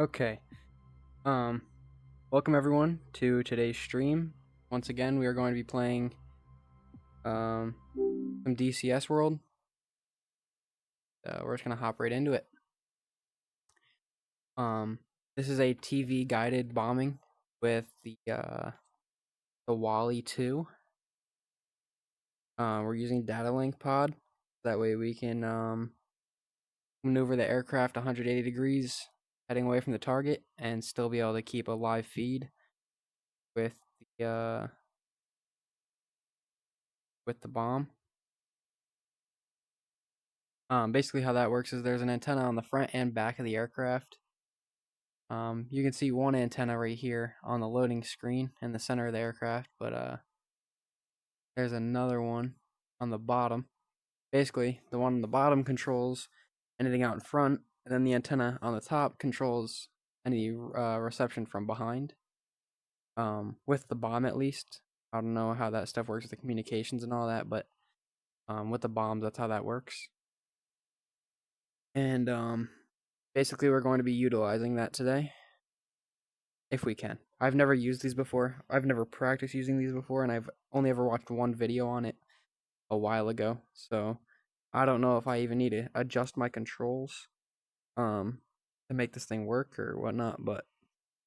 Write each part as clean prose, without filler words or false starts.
Okay. Um, Welcome everyone to today's stream. Once again, we are going to be playing some DCS World. We're just gonna hop right into it. This is a TV guided bombing with the Wally 2. We're using data link pod. That way we can maneuver the aircraft 180 degrees, heading away from the target, and still be able to keep a live feed with the bomb. Basically how that works is there's an antenna on the front and back of the aircraft. You can see one antenna right here on the loading screen in the center of the aircraft, but there's another one on the bottom. Basically, the one on the bottom controls anything out in front, and then the antenna on the top controls any reception from behind. With the bomb at least. I don't know how that stuff works with the communications and all that, but with the bombs, that's how that works. And basically, we're going to be utilizing that today, if we can. I've never used these before. I've never practiced using these before, and I've only ever watched one video on it a while ago. So I don't know if I even need to adjust my controls to make this thing work or whatnot, but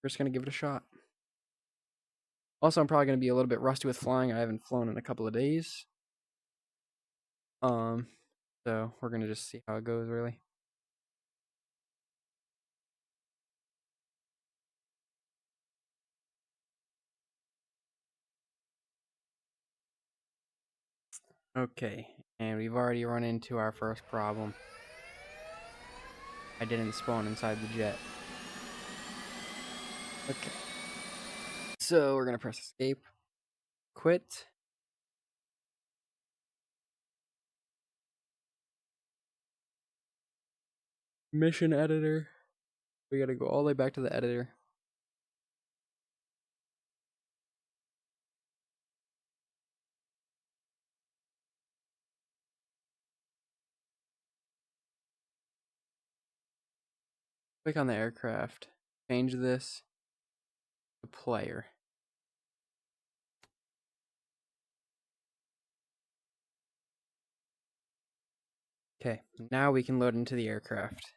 we're just gonna give it a shot. Also, I'm probably gonna be a little bit rusty with flying. I haven't flown in a couple of days. So we're gonna just see how it goes, really. Okay, and we've already run into our first problem. I didn't spawn inside the jet. Okay. So we're gonna press escape, quit. Mission editor. We gotta go all the way back to the editor. Click on the aircraft. Change this to player. Okay, now we can load into the aircraft.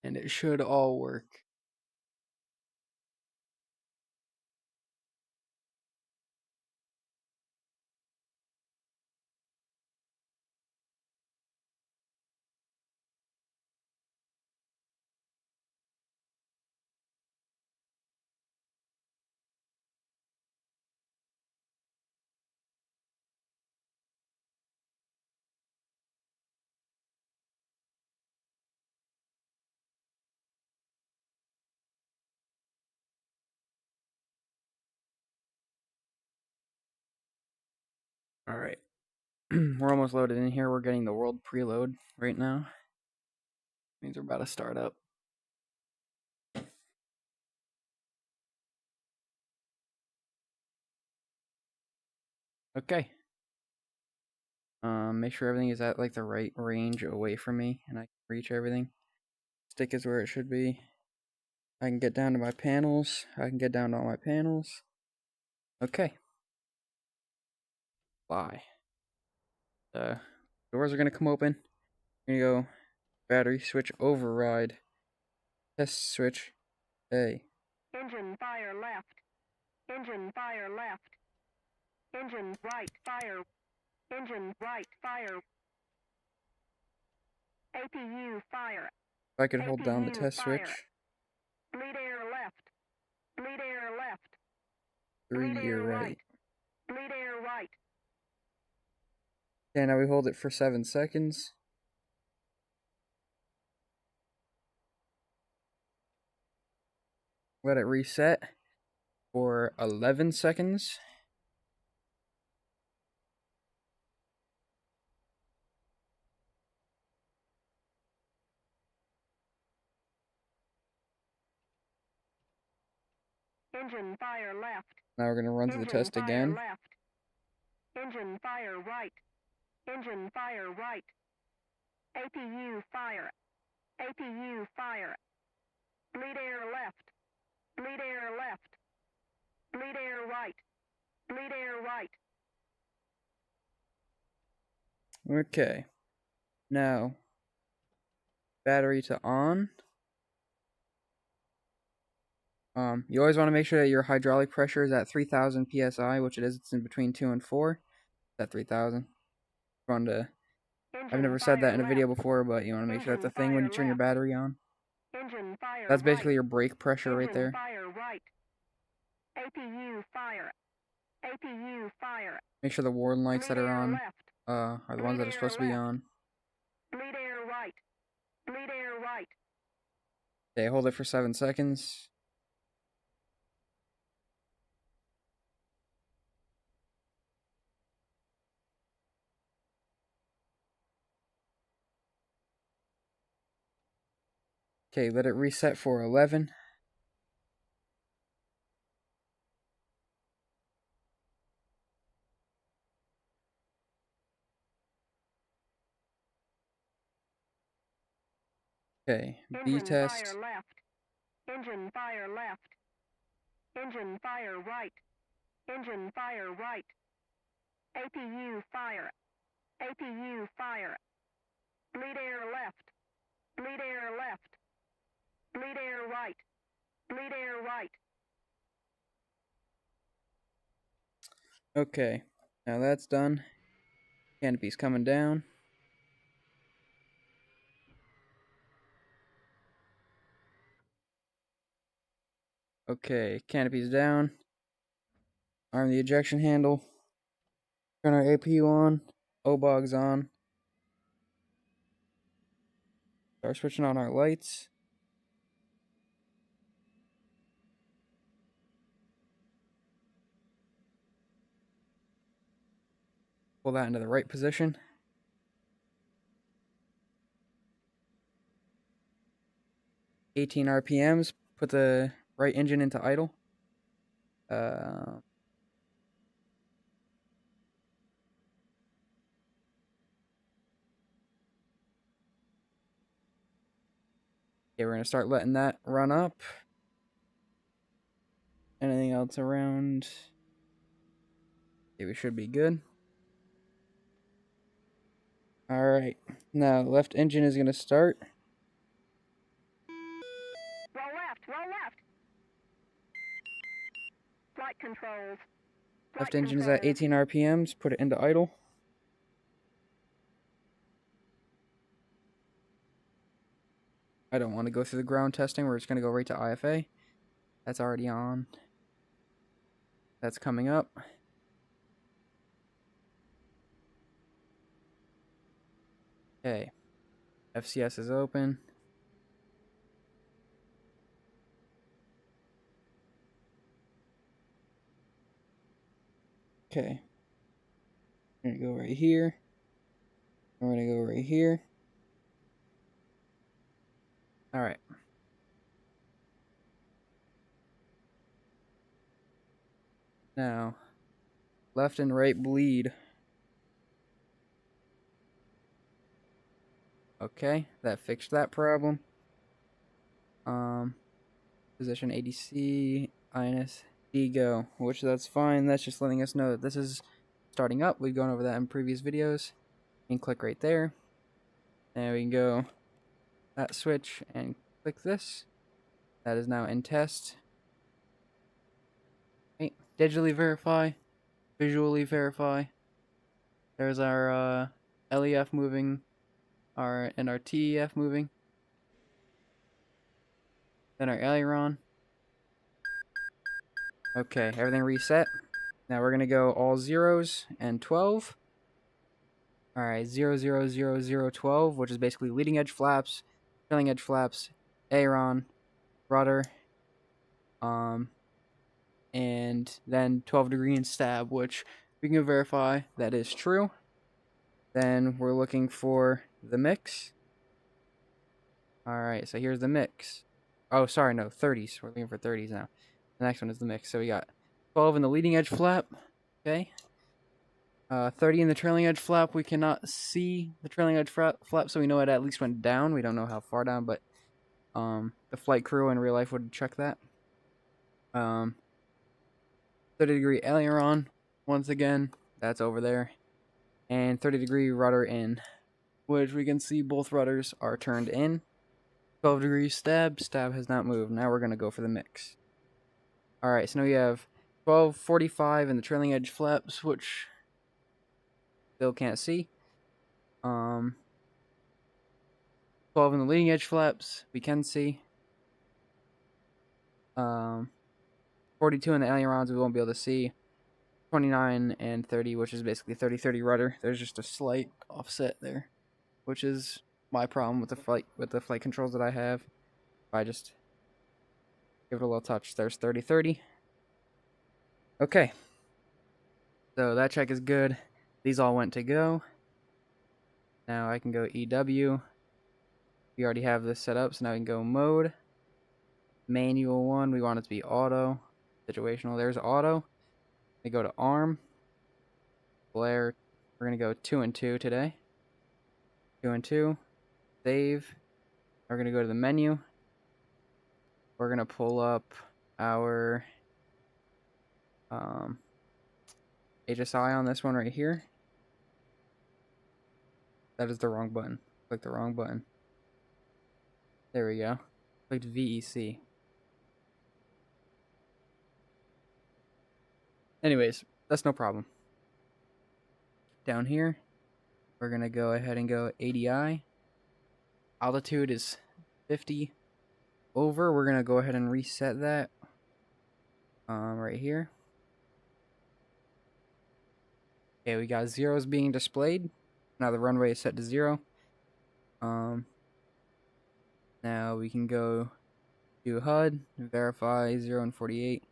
And it should all work. Alright. We're almost loaded in here. We're getting the world preload right now. Means we're about to start up. Okay. Make sure everything is at like the right range away from me and I can reach everything. Stick is where it should be. I can get down to my panels. I can get down to all my panels. Okay. Fly. The doors are gonna come open. Here you go. Battery switch override. Test switch. A. Engine fire left. Engine fire left. Engine right fire. Engine right fire. APU fire. If I could hold down the APU test fire. switch. Bleed air left. Bleed air left. 3 Bleed ear air right. Bleed air right. Okay, now we hold it for 7 seconds. Let it reset for 11 seconds. Engine fire left. Now we're going to run through the test again. Left. Engine fire right. Engine fire right. APU fire. APU fire. Bleed air left. Bleed air left. Bleed air right. Bleed air right. Okay. Now, battery to on. You always want to make sure that your hydraulic pressure is at 3,000 psi, which it is. It's in between 2 and 4. It's at 3,000. I've never said that in a video before, but you want to make sure that's a thing when you turn your battery on. Engine fire That's basically right. your brake pressure right Engine there. fire right. APU fire. APU fire. Make sure the warning lights that are on left. are the ones that are supposed to be on. Bleed air right. Bleed air right. Okay, hold it for 7 seconds. Okay, let it reset for 11. Okay, B test. Fire left. Engine fire left. Engine fire right. Engine fire right. APU fire. APU fire. Bleed air left. Bleed air left. Bleed air right. Bleed air right. Okay, now that's done. Canopy's coming down. Okay, canopy's down. Arm the ejection handle. Turn our APU on. OBOG's on. Start switching on our lights. Pull that into the right position. "18 RPMs. Put the right engine into idle. Okay, we're going to start letting that run up. Anything else around? Okay, we should be good. Alright, now left engine is going to start. Roll left, roll left. Flight controls. Left engine is at 18 RPMs. Put it into idle. I don't want to go through the ground testing. We're just going to go right to IFA. That's already on. That's coming up. Okay. FCS is open. Okay. We're going to go right here. We're going to go right here. Alright. Now, left and right bleed. Okay, that fixed that problem. Position ADC, INS, D go, which that's fine. That's just letting us know that this is starting up. We've gone over that in previous videos. You can click right there. And we can go that switch and click this. That is now in test. Okay, digitally verify, visually verify. There's our LEF moving, and our TEF moving. Then our aileron. Okay, everything reset. Now we're gonna go all zeros and 12. Alright, 0, 0, 0, 0, 12, which is basically leading edge flaps, trailing edge flaps, aileron, rudder, and then 12-degree and stab, which we can verify that is true. Then we're looking for the mix. Alright, so here's the mix. Oh, sorry, no, 30s. We're looking for 30s now. The next one is the mix. So we got 12 in the leading edge flap. Okay. 30 in the trailing edge flap. We cannot see the trailing edge flap, so we know it at least went down. We don't know how far down, but the flight crew in real life would check that. 30-degree aileron, once again, that's over there. And 30-degree rudder in, which we can see both rudders are turned in. 12 degrees stab has not moved. Now we're going to go for the mix. Alright, so now we have 12:45 in the trailing edge flaps, which still can't see. 12 in the leading edge flaps, we can see. 42 in the ailerons, we won't be able to see. 29 and 30, which is basically 30-30 rudder. There's just a slight offset there, which is my problem with the flight controls that I have. If I just give it a little touch, there's 30-30. Okay, so that check is good. These all went to go. Now I can go EW. We already have this set up, so now we can go mode. Manual 1, we want it to be auto. Situational, there's auto. We go to ARM. Blair, we're going to go 2 and 2 today. 2 and 2. Save. We're going to go to the menu. We're going to pull up our HSI on this one right here. That is the wrong button. Click the wrong button. There we go. Clicked VEC. Anyways, that's no problem. Down here, we're going to go ahead and go ADI. Altitude is 50 over. We're going to go ahead and reset that right here. Okay, we got zeros being displayed. Now the runway is set to 0. Now we can go to HUD, verify 0 and 48.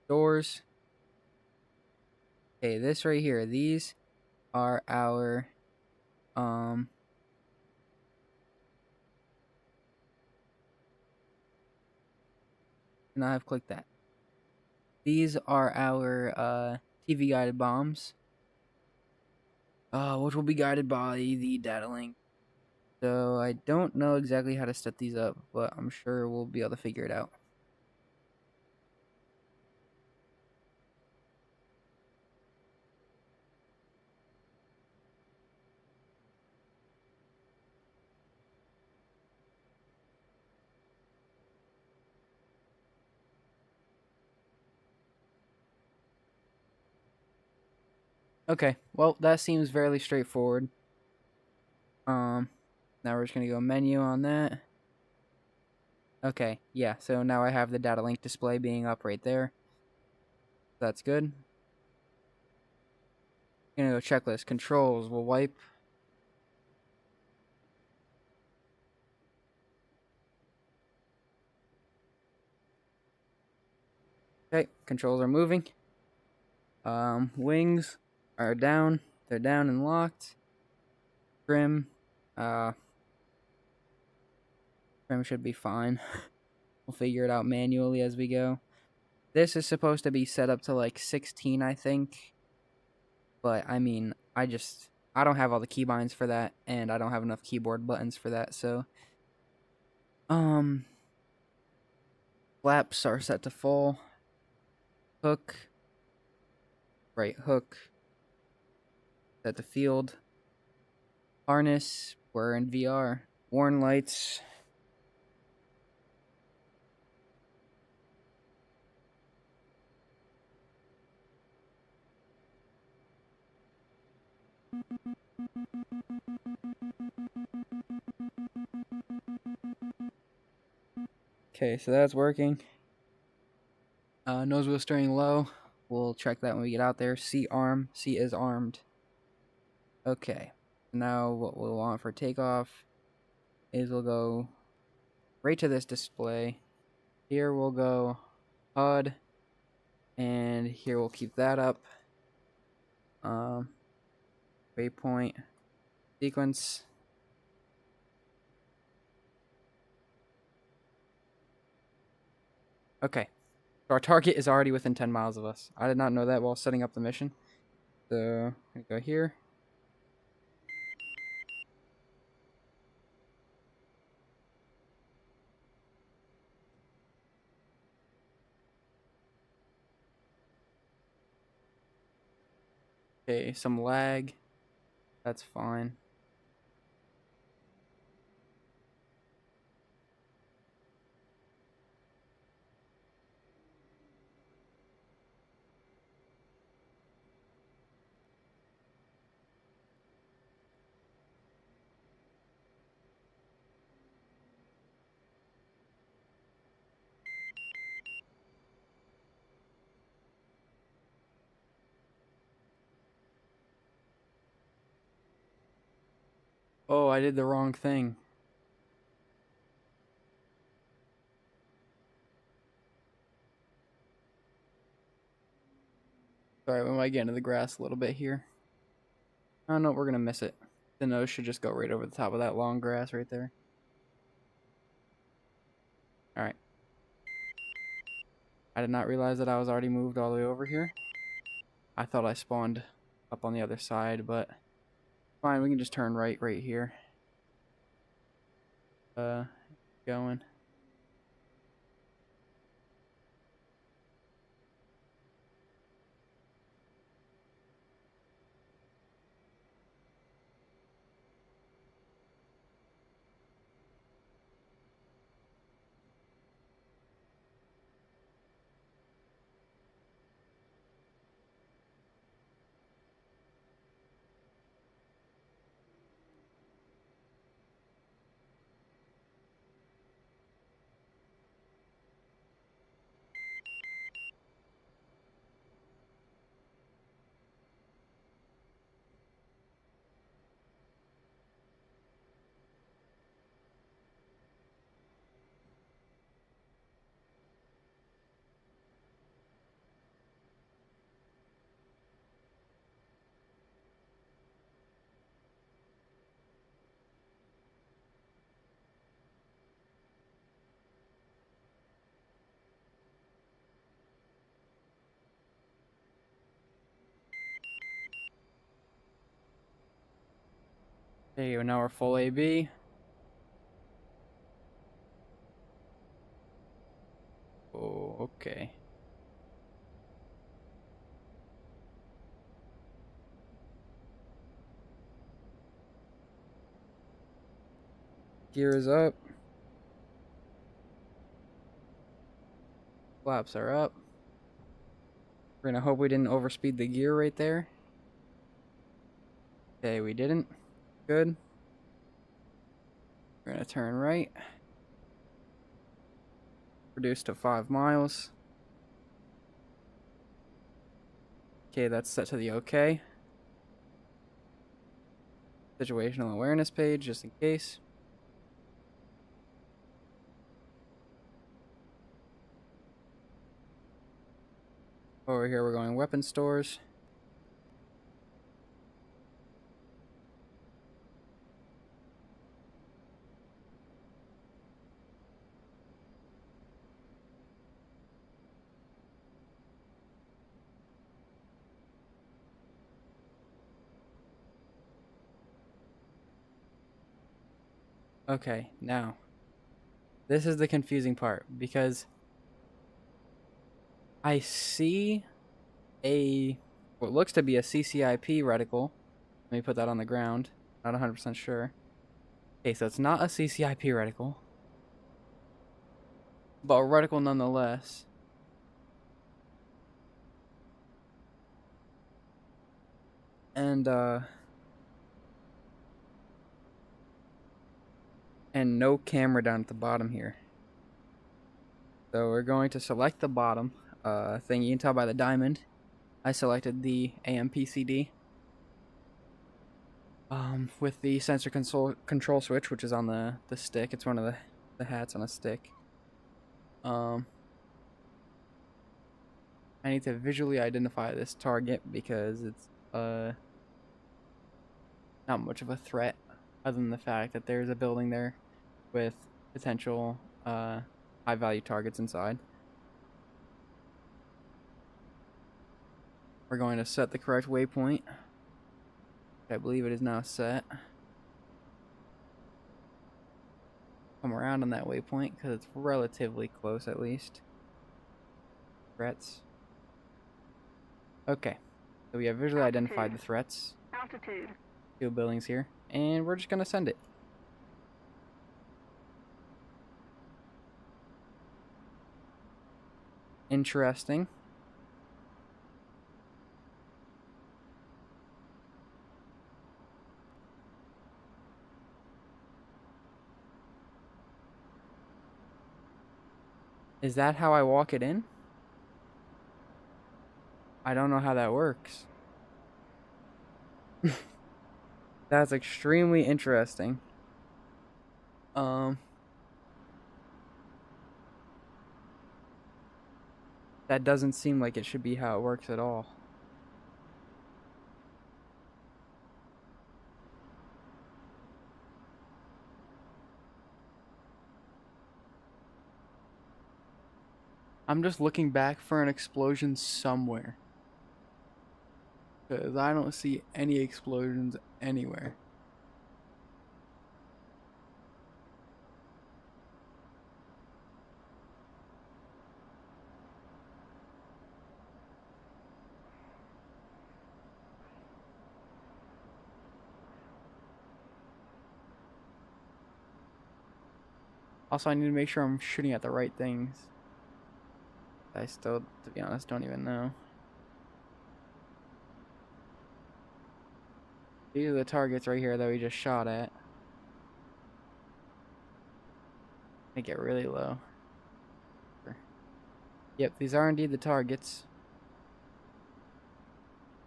Doors. Okay, this right here, these are our and I have clicked that. These are our TV guided bombs, which will be guided by the data link. So I don't know exactly how to set these up, but I'm sure we'll be able to figure it out. Okay, well, that seems fairly straightforward. Now we're just gonna go menu on that. Okay, yeah, so now I have the data link display being up right there. That's good. Gonna go checklist. Controls will wipe. Okay, controls are moving. Wings are down. They're down and locked. Trim. Trim should be fine. We'll figure it out manually as we go. This is supposed to be set up to like 16, I think. But, I mean, I don't have all the keybinds for that, and I don't have enough keyboard buttons for that, so... Flaps are set to full. Hook. Right hook. Set to field. Harness. We're in VR. Warn lights. Okay, so that's working. Nose wheel steering low. We'll check that when we get out there. C arm. C is armed. Okay. Now what we'll want for takeoff is we'll go right to this display. Here we'll go HUD. And here we'll keep that up. Waypoint. Sequence. Okay. So our target is already within 10 miles of us. I did not know that while setting up the mission. So, I'm gonna go here. Okay, some lag. That's fine. Oh, I did the wrong thing. Sorry, we might get into the grass a little bit here. Oh no, we're gonna miss it. The nose should just go right over the top of that long grass right there. Alright. I did not realize that I was already moved all the way over here. I thought I spawned up on the other side, but fine, we can just turn right here. Going. There you go, now we're full AB. Oh, okay. Gear is up. Flaps are up. We're gonna hope we didn't overspeed the gear right there. Okay, we didn't. Good. We're gonna turn right. Reduce to 5 miles. Okay, that's set to the OK. Situational awareness page, just in case. Over here, we're going weapon stores. Okay, now, this is the confusing part, because I see what looks to be a CCIP reticle. Let me put that on the ground. Not 100% sure. Okay, so it's not a CCIP reticle, but a reticle nonetheless. And no camera down at the bottom here. So we're going to select the bottom thing. You can tell by the diamond. I selected the AMPCD with the sensor control switch, which is on the stick. It's one of the hats on a stick. I need to visually identify this target because it's not much of a threat, other than the fact that there's a building there with potential high-value targets inside. We're going to set the correct waypoint. I believe it is now set. Come around on that waypoint because it's relatively close, at least. Threats. Okay. So we have visually identified the threats. Altitude. 2 buildings here. And we're just going to send it. Interesting. Is that how I walk it in? I don't know how that works. That's extremely interesting. That doesn't seem like it should be how it works at all. I'm just looking back for an explosion somewhere. Because I don't see any explosions anywhere. Also, I need to make sure I'm shooting at the right things. I still, to be honest, don't even know. These are the targets right here that we just shot at. Make it really low. Yep, these are indeed the targets.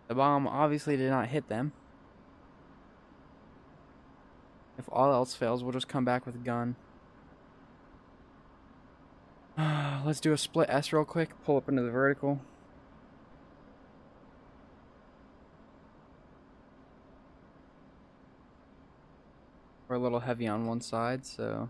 The bomb obviously did not hit them. If all else fails, we'll just come back with a gun. Let's do a split S real quick. Pull up into the vertical. We're a little heavy on one side, so...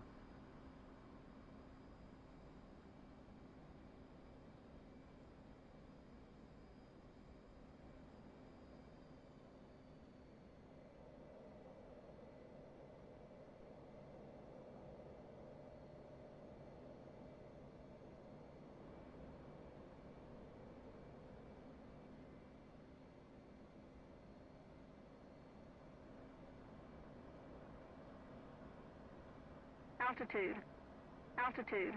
Altitude. Altitude.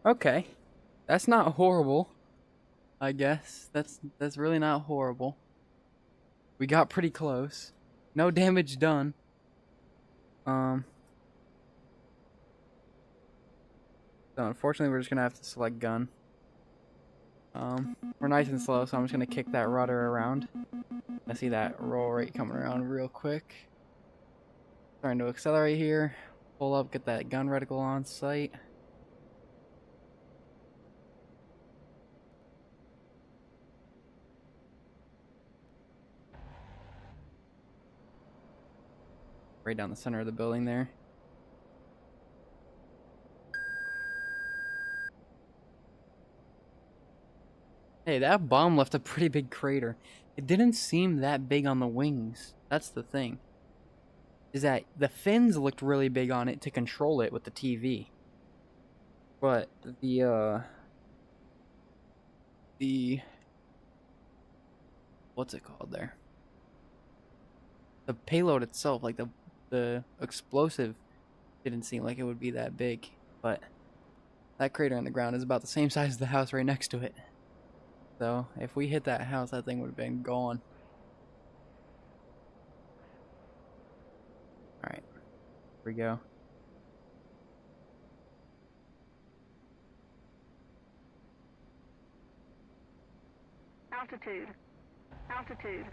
Okay. That's not horrible, I guess. That's really not horrible. We got pretty close. No damage done. So unfortunately we're just gonna have to select gun. We're nice and slow, so I'm just gonna kick that rudder around. I see that roll rate coming around real quick. Starting to accelerate here. Pull up, get that gun reticle on sight. Right down the center of the building there. Hey, that bomb left a pretty big crater. It didn't seem that big on the wings. That's the thing. Is that the fins looked really big on it to control it with the TV. But the what's it called there? The payload itself, like the explosive, didn't seem like it would be that big. But that crater in the ground is about the same size as the house right next to it. So if we hit that house, that thing would have been gone. Alright, here we go. Altitude. Altitude.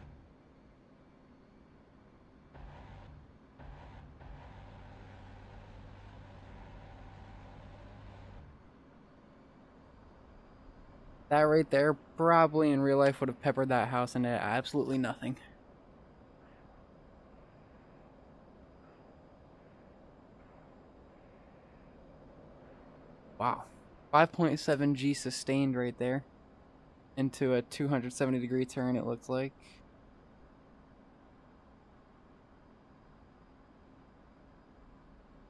That right there probably in real life would have peppered that house into absolutely nothing. Wow. 5.7 G sustained right there into a 270-degree turn, it looks like.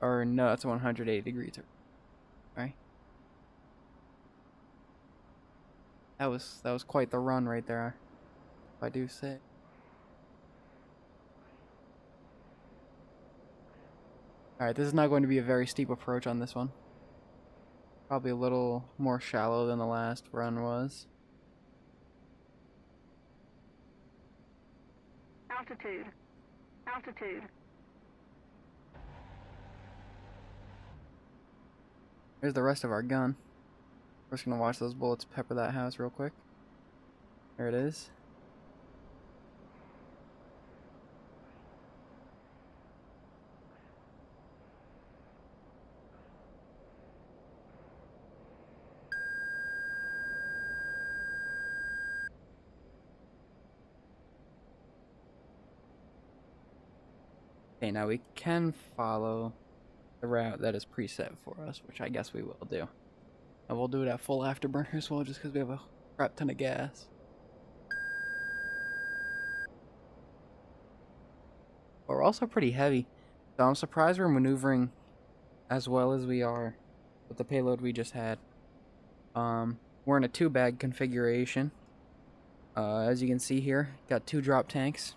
Or no, that's a 180-degree turn. Right? That was quite the run right there, if I do say. Alright, this is not going to be a very steep approach on this one. Probably a little more shallow than the last run was. Altitude. Altitude. Here's the rest of our gun. We're just gonna watch those bullets pepper that house real quick. There it is. Okay, now we can follow the route that is preset for us, which I guess we will do. And we'll do it at full afterburner as well, just because we have a crap ton of gas. But we're also pretty heavy, so I'm surprised we're maneuvering as well as we are with the payload we just had. We're in a 2-bag configuration. As you can see here, got 2 drop tanks.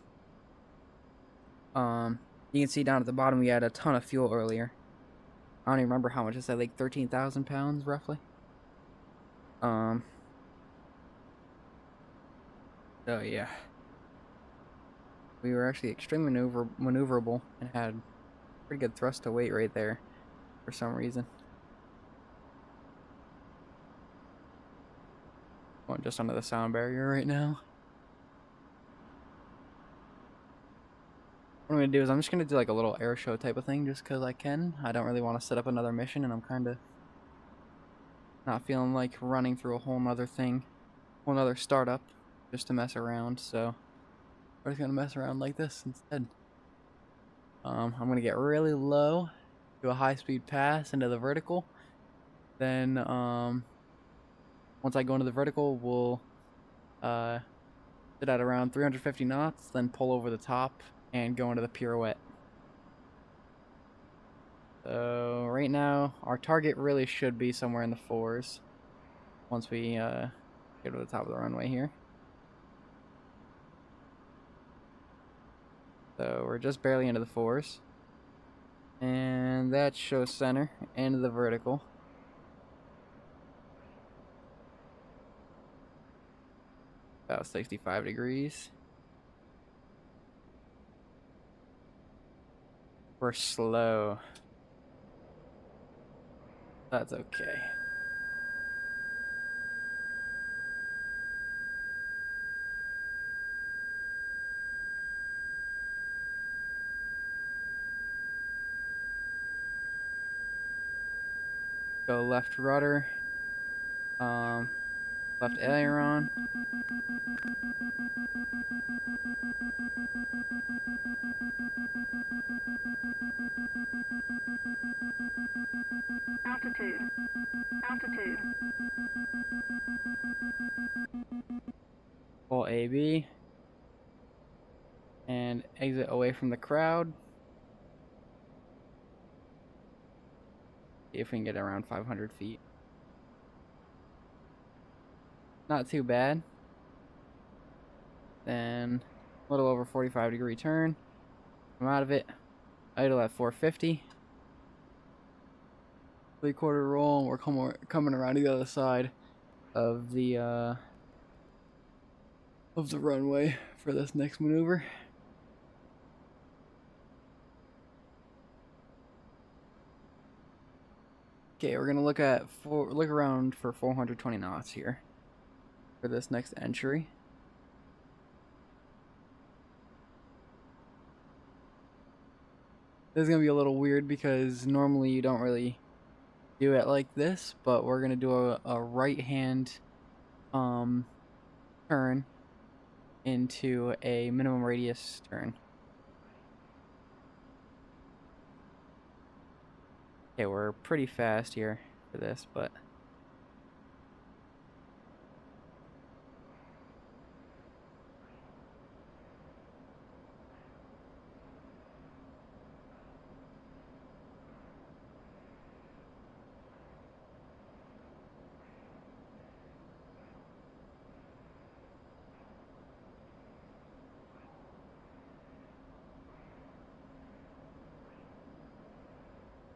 You can see down at the bottom we had a ton of fuel earlier. I don't even remember how much. I said like 13,000 pounds roughly. So yeah, we were actually extremely maneuverable and had pretty good thrust to weight right there for some reason. Going just under the sound barrier right now. What I'm gonna do is I'm just gonna do like a little air show type of thing just because I can. I don't really want to set up another mission, and I'm kind of not feeling like running through a whole nother thing, whole nother startup just to mess around. So we're just gonna mess around like this instead. I'm gonna get really low, do a high-speed pass into the vertical. Then once I go into the vertical, we'll sit at around 350 knots, then pull over the top and go into the pirouette. So right now, our target really should be somewhere in the 4s once we get to the top of the runway here. So we're just barely into the 4s. And that shows center and the vertical. About 65 degrees. We're slow. That's okay. Go left rudder. Left aileron. Altitude. Altitude. Full AB. And exit away from the crowd. See if we can get around 500 feet. Not too bad. Then a little over 45-degree turn. I'm out of it. Idle at 450. 3/4 roll, and we're coming around to the other side of the runway for this next maneuver. Okay, we're gonna look around for 420 knots here for this next entry. This is gonna be a little weird because normally you don't really do it like this, but we're gonna do a right hand turn into a minimum radius turn. Okay, we're pretty fast here for this, but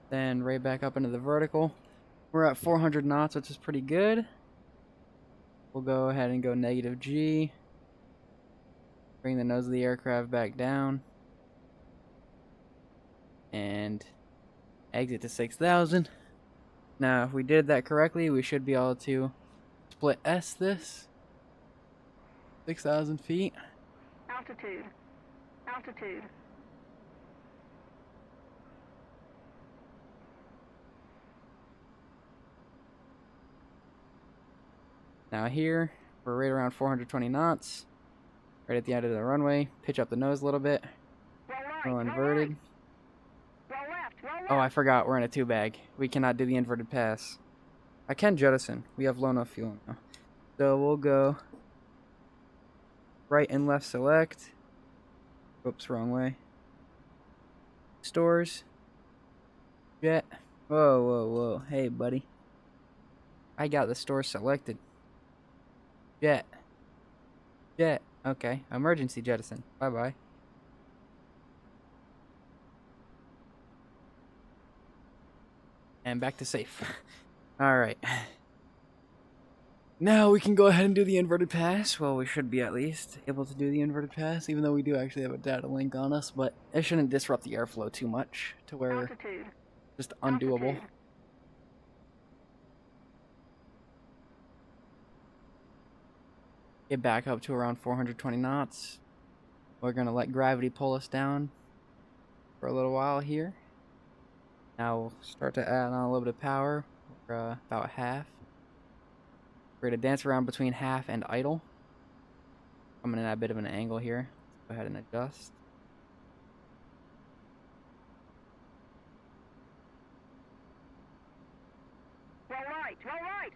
then right back up into the vertical. We're at 400 knots, which is pretty good. We'll go ahead and go negative G. Bring the nose of the aircraft back down. And exit to 6,000. Now, if we did that correctly, we should be able to split S this. 6,000 feet. Altitude. Altitude. Now here, we're right around 420 knots. Right at the end of the runway. Pitch up the nose a little bit. Roll right. Roll Roll inverted. right. Roll left. Roll left. Oh, I forgot. We're in a 2-bag. We cannot do the inverted pass. I can jettison. We have low enough fuel now. So we'll go right and left select. Oops, wrong way. Stores. Jet. Whoa, whoa, whoa. Hey, buddy. I got the store selected. Jet. Jet. Okay. Emergency jettison. Bye-bye. And back to safe. Alright. Now we can go ahead and do the inverted pass. Well, we should be at least able to do the inverted pass, even though we do actually have a data link on us, but it shouldn't disrupt the airflow too much to where Altitude. just undoable. Altitude. Get back up to around 420 knots. We're going to let gravity pull us down for a little while here. Now we'll start to add on a little bit of power. We're about half. We're going to dance around between half and idle. I'm going to add a bit of an angle here. Let's go ahead and adjust. Roll right. Roll right.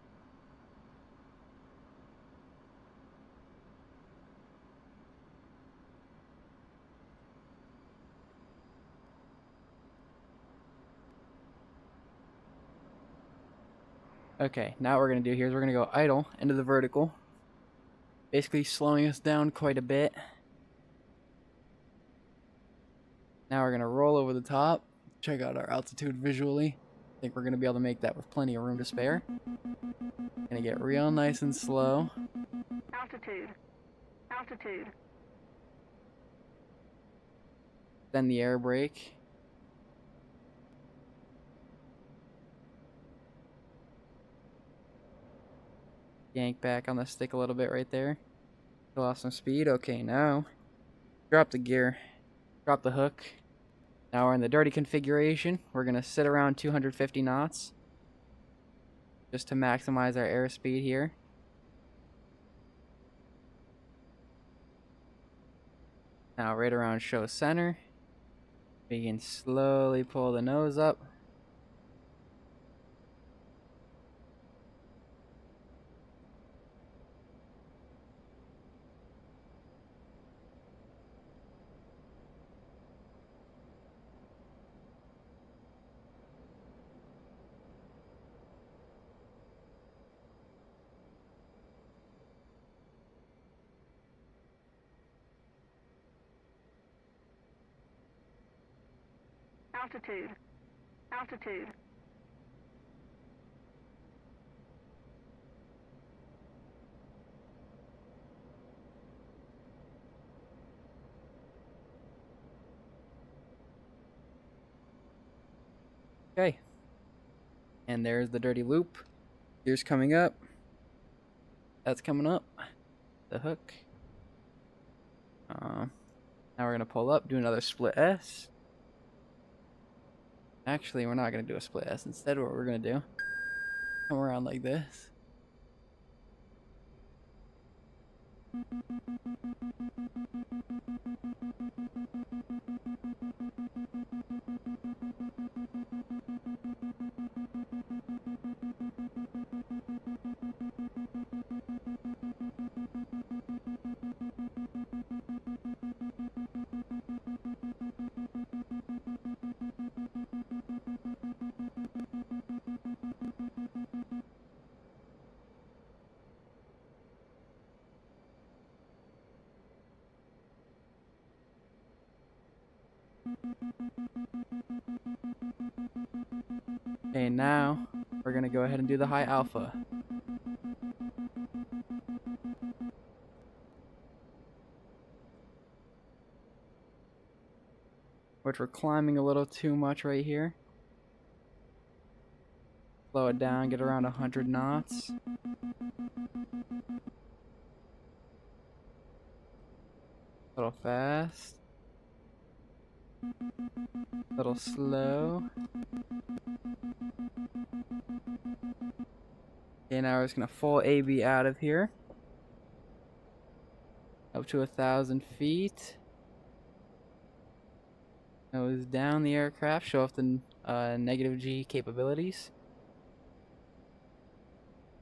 Okay, now what we're going to do here is we're going to go idle into the vertical. Basically slowing us down quite a bit. Now we're going to roll over the top. Check out our altitude visually. I think we're going to be able to make that with plenty of room to spare. Going to get real nice and slow. Altitude. Altitude. Then the air brake. Yank back on the stick a little bit right there. Lost some speed. Okay, now drop the gear. Drop the hook. Now we're in the dirty configuration. We're going to sit around 250 knots. Just to maximize our airspeed here. Now right around show center. We can slowly pull the nose up. Altitude. Altitude. Okay. And there's the dirty loop. Here's coming up. That's coming up. The hook. Now we're going to pull up, do another split S. Actually, we're not going to do a split S. Instead, what we're going to do, come around like this. Okay, now we're gonna go ahead and do the high alpha. Which we're climbing a little too much right here. Slow it down, get around 100 knots. A little fast. A little slow. Okay, now we're just gonna full AB out of here. Up to 1,000 feet. Nose down the aircraft, show off the negative G capabilities.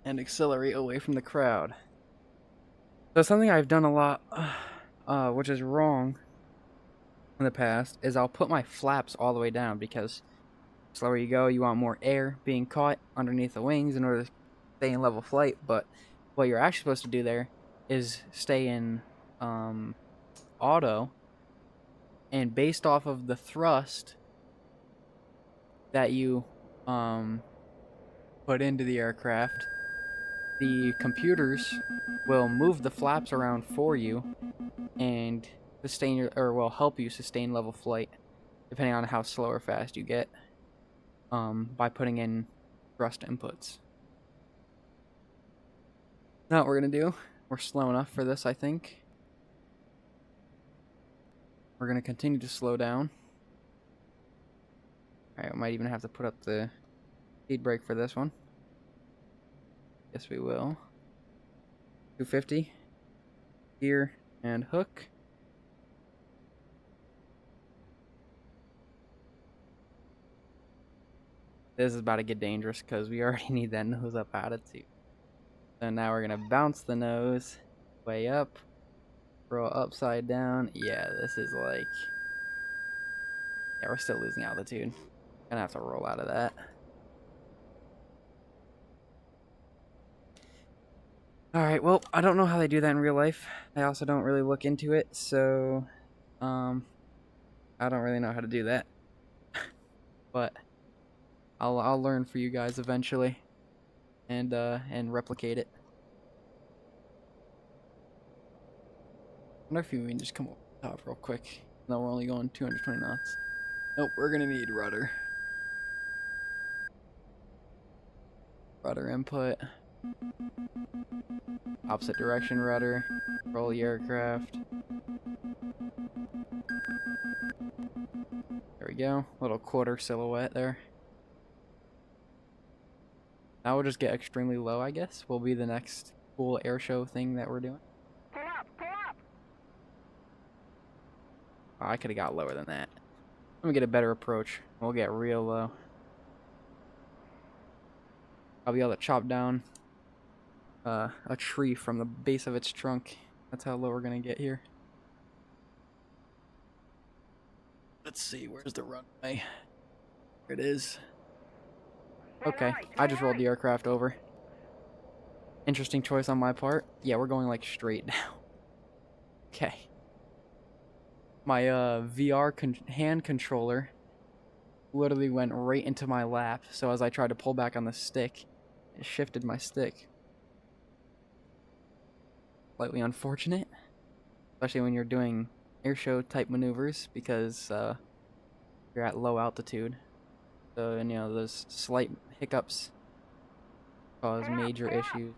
And accelerate away from the crowd. So something I've done a lot, which is wrong in the past, is I'll put my flaps all the way down because the slower you go, you want more air being caught underneath the wings in order to stay in level flight. But what you're actually supposed to do there is stay in auto, and based off of the thrust that you put into the aircraft, the computers will move the flaps around for you and sustain your, or will help you sustain level flight depending on how slow or fast you get by putting in thrust inputs. Now what we're gonna do, we're slow enough for this, I think. We're gonna continue to slow down. Alright, we might even have to put up the speed brake for this one. Yes, we will. 250. Gear and hook. This is about to get dangerous because we already need that nose up attitude. So now we're gonna bounce the nose way up, roll upside down. Yeah, this is like, yeah, we're still losing altitude. Gonna have to roll out of that. Alright, well, I don't know how they do that in real life. I also don't really look into it, so I don't really know how to do that. But I'll learn for you guys eventually and replicate it. I wonder if you can just come over the top real quick. No, we're only going 220 knots. Nope, we're gonna need rudder. Rudder input. Opposite direction rudder. Roll the aircraft. There we go. Little quarter silhouette there. Now we'll just get extremely low, I guess. Will be the next cool air show thing that we're doing. Pull up, pull up. Oh, I could have got lower than that. Let me get a better approach. We'll get real low. I'll be able to chop down a tree from the base of its trunk. That's how low we're gonna get here. Let's see, where's the runway? There it is. Okay, I just rolled the aircraft over. Interesting choice on my part. Yeah, we're going like straight now. Okay. My VR hand controller literally went right into my lap, so as I tried to pull back on the stick, it shifted my stick. Slightly unfortunate, especially when you're doing airshow type maneuvers because you're at low altitude. So, and, you know, those slight hiccups cause major issues.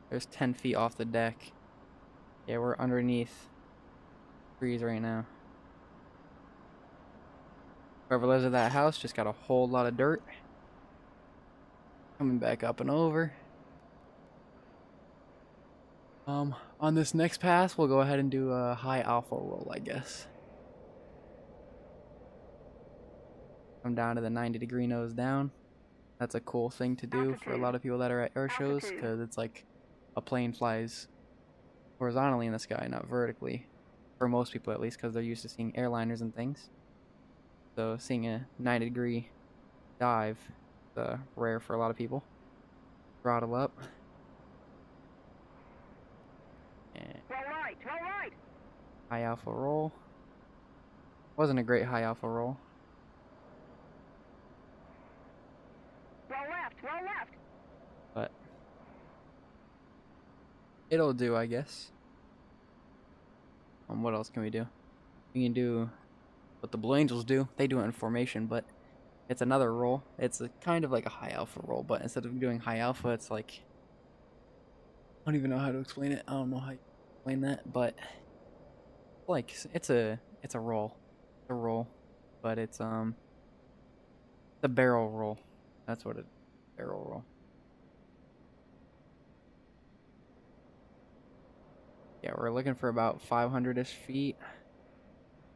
There's 10 feet off the deck. Yeah, we're underneath trees right now. Whoever lives at that house just got a whole lot of dirt. Coming back up and over. On this next pass, we'll go ahead and do a high alpha roll, I guess. Come down to the 90-degree nose down. That's a cool thing to do for a lot of people that are at air shows, because it's like a plane flies horizontally in the sky, not vertically. For most people, at least, because they're used to seeing airliners and things. So seeing a 90-degree dive is rare for a lot of people. Throttle up. And Roll right. high alpha roll. Wasn't a great high alpha roll. Roll left. But it'll do, I guess. What else can we do? We can do what the Blue Angels do. They do it in formation, but it's another roll. It's kind of like a high alpha roll, but instead of doing high alpha, it's like, I don't even know how to explain it. I don't know how to explain that, but like it's a roll. It's a roll, but it's the barrel roll. That's what it is. Barrel roll. Yeah, we're looking for about 500-ish feet.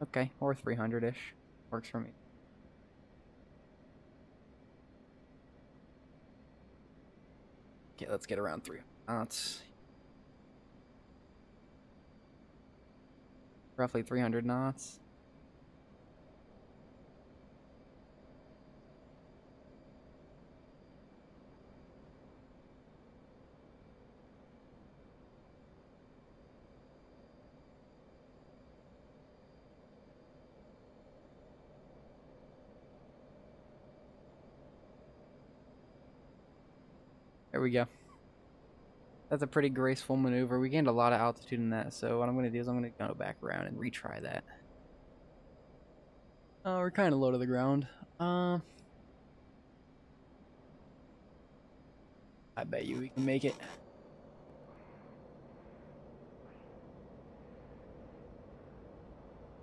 Okay, or 300-ish. Works for me. Okay, let's get around 300 knots. Roughly 300 knots. There we go. That's a pretty graceful maneuver. We gained a lot of altitude in that, so what I'm going to do is I'm going to go back around and retry that. We're kind of low to the ground. I bet you we can make it.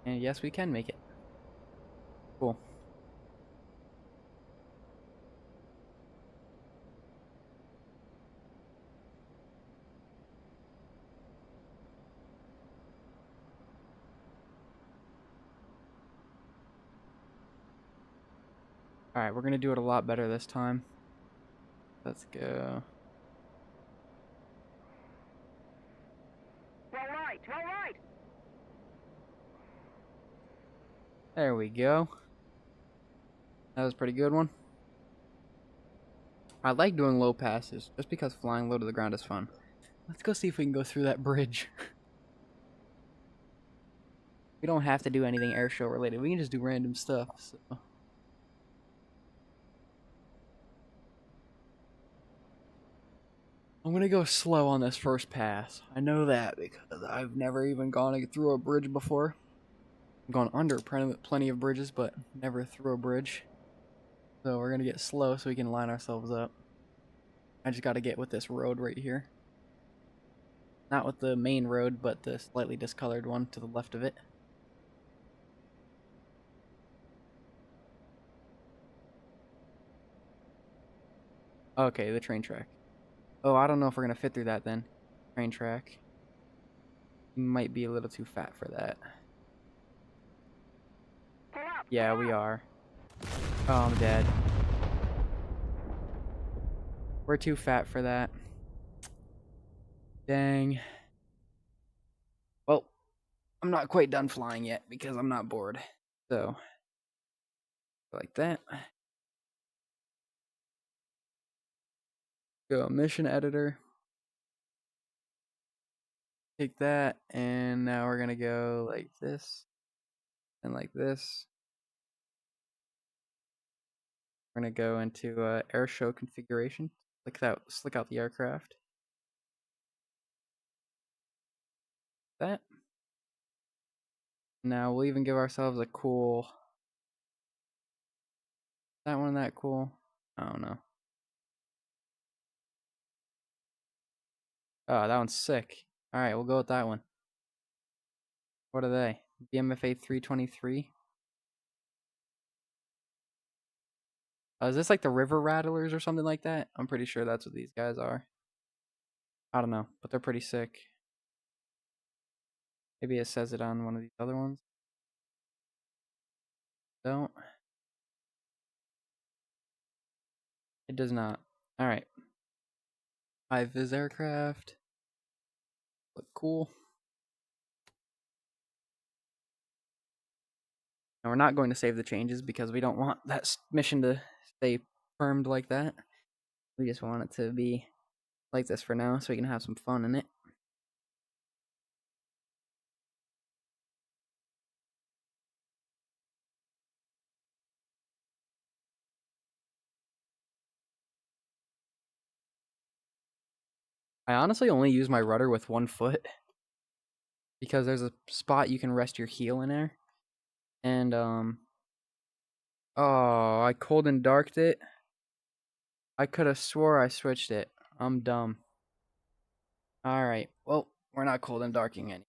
And yes, we can make it. Cool. Alright, we're going to do it a lot better this time. Let's go. Roll right. There we go. That was a pretty good one. I like doing low passes, just because flying low to the ground is fun. Let's go see if we can go through that bridge. We don't have to do anything airshow related. We can just do random stuff. So. I'm going to go slow on this first pass. I know that because I've never even gone through a bridge before. I've gone under plenty of bridges, but never through a bridge. So we're going to get slow so we can line ourselves up. I just got to get with this road right here. Not with the main road, but the slightly discolored one to the left of it. Okay, the train track. Oh, I don't know if we're going to fit through that then. Train track. Might be a little too fat for that. Yeah, we are. Oh, I'm dead. We're too fat for that. Dang. Well, I'm not quite done flying yet because I'm not bored. So, like that. Go mission editor. Take that, and now we're gonna go like this and like this. We're gonna go into air show configuration. Slick out the aircraft. That. Now we'll even give ourselves a cool. That one that cool? I don't know. Oh, that one's sick. Alright, we'll go with that one. What are they? BMFA 323? Is this like the River Rattlers or something like that? I'm pretty sure that's what these guys are. I don't know, but they're pretty sick. Maybe it says it on one of these other ones. Don't. It does not. Alright. High vis aircraft. Look cool. And we're not going to save the changes because we don't want that mission to stay firmed like that. We just want it to be like this for now so we can have some fun in it. I honestly only use my rudder with one foot because there's a spot you can rest your heel in there. And, oh, I cold and darked it. I could have swore I switched it. I'm dumb. Alright, well, we're not cold and darking any.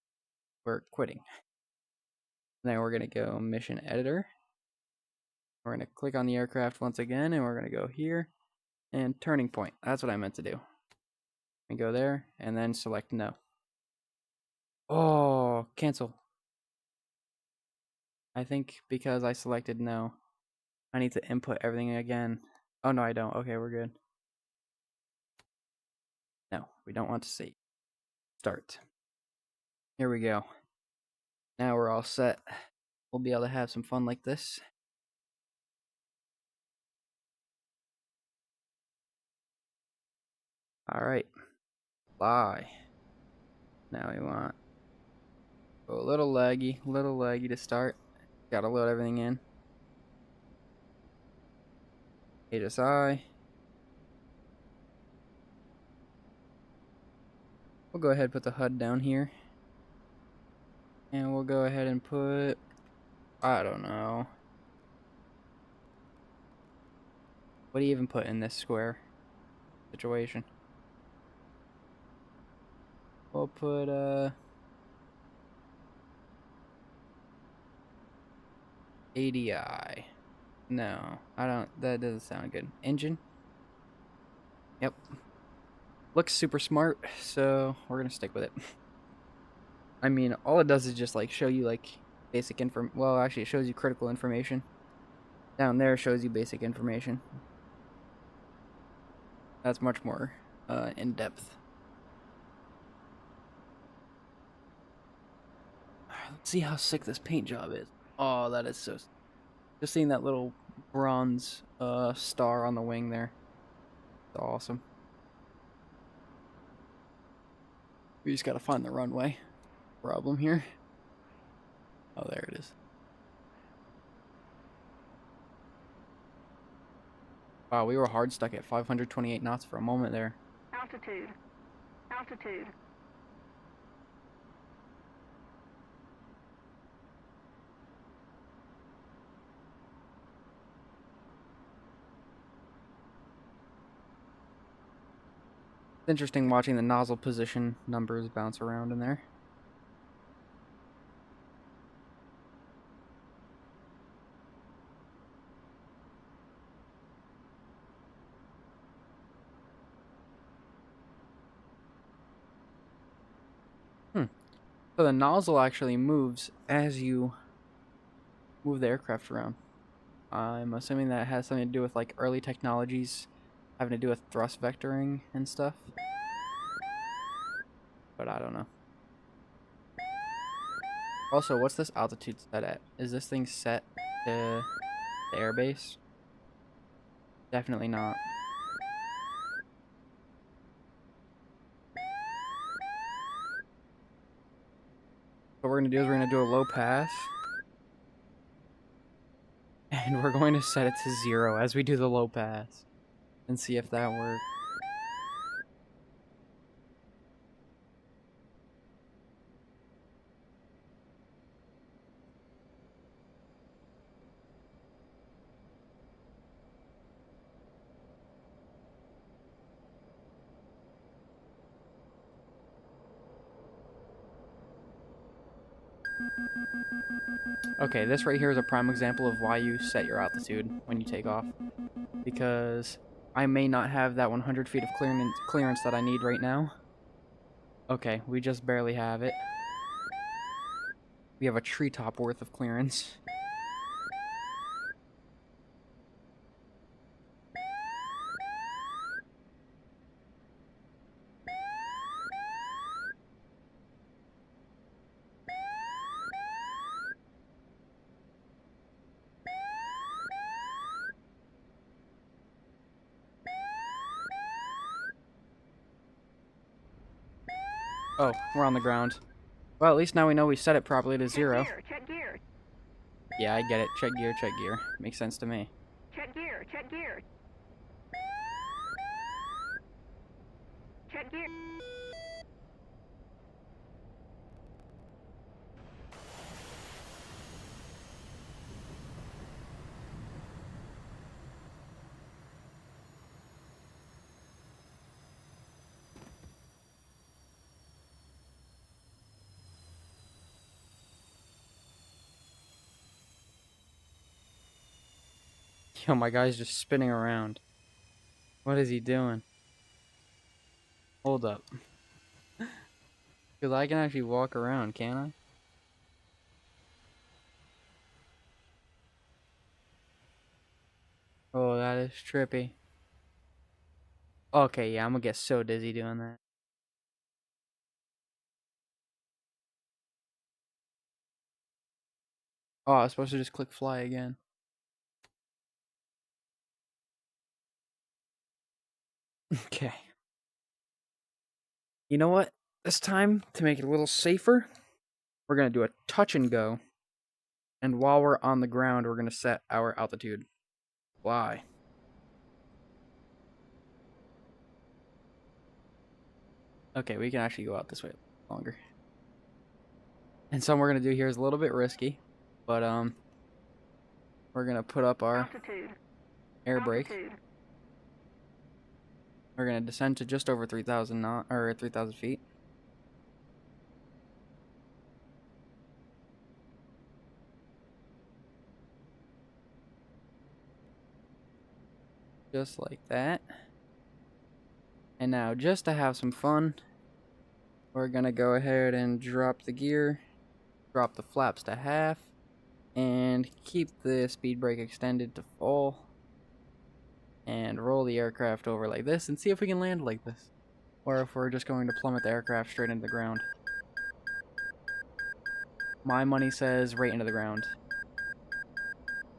We're quitting. Then we're going to go mission editor. We're going to click on the aircraft once again, and we're going to go here. And turning point. That's what I meant to do. And go there, and then select no. Oh, cancel. I think because I selected no, I need to input everything again. Oh, no, I don't. Okay, we're good. No, we don't want to save. Start. Here we go. Now we're all set. We'll be able to have some fun like this. Alright. Fly. Now we want a little laggy to start. Gotta load everything in. HSI. We'll go ahead and put the HUD down here. And we'll go ahead and put, I don't know. What do you even put in this square situation? We'll put, ADI. No, I don't, that doesn't sound good. Engine? Yep. Looks super smart, so we're gonna stick with it. I mean, all it does is just, like, show you, like, basic well, actually, it shows you critical information. Down there shows you basic information. That's much more, in-depth. Let's see how sick this paint job is. Oh, that is so... Just seeing that little bronze, star on the wing there. It's awesome. We just gotta find the runway. Problem here. Oh, there it is. Wow, we were hard stuck at 528 knots for a moment there. Altitude. Altitude. It's interesting watching the nozzle position numbers bounce around in there. So the nozzle actually moves as you move the aircraft around. I'm assuming that has something to do with like early technologies having to do with thrust vectoring and stuff. But I don't know. Also, what's this altitude set at? Is this thing set to the airbase? Definitely not. What we're going to do is we're going to do a low pass. And we're going to set it to 0 as we do the low pass. And see if that works. Okay, this right here is a prime example of why you set your altitude when you take off. Because I may not have that 100 feet of clearance that I need right now. Okay, we just barely have it. We have a treetop worth of clearance. Oh, we're on the ground. Well, at least now we know we set it properly to 0. Check gear. Yeah, I get it. Check gear, check gear. Makes sense to me. Check gear. Check gear. Check gear. Yo, my guy's just spinning around. What is he doing? Hold up. Because I can actually walk around, can't I? Oh, that is trippy. Okay, yeah, I'm gonna get so dizzy doing that. Oh, I was supposed to just click fly again. Okay. You know what? This time, to make it a little safer, we're gonna do a touch and go. And while we're on the ground, we're gonna set our altitude. Fly. Okay, we can actually go out this way longer. And something we're gonna do here is a little bit risky, but we're gonna put up our air brake. We're gonna descend to just over 3,000 or 3,000 feet. Just like that. And now, just to have some fun, we're gonna go ahead and drop the gear, drop the flaps to half, and keep the speed brake extended to full, and roll the aircraft over like this, and see if we can land like this, or if we're just going to plummet the aircraft straight into the ground. My money says right into the ground.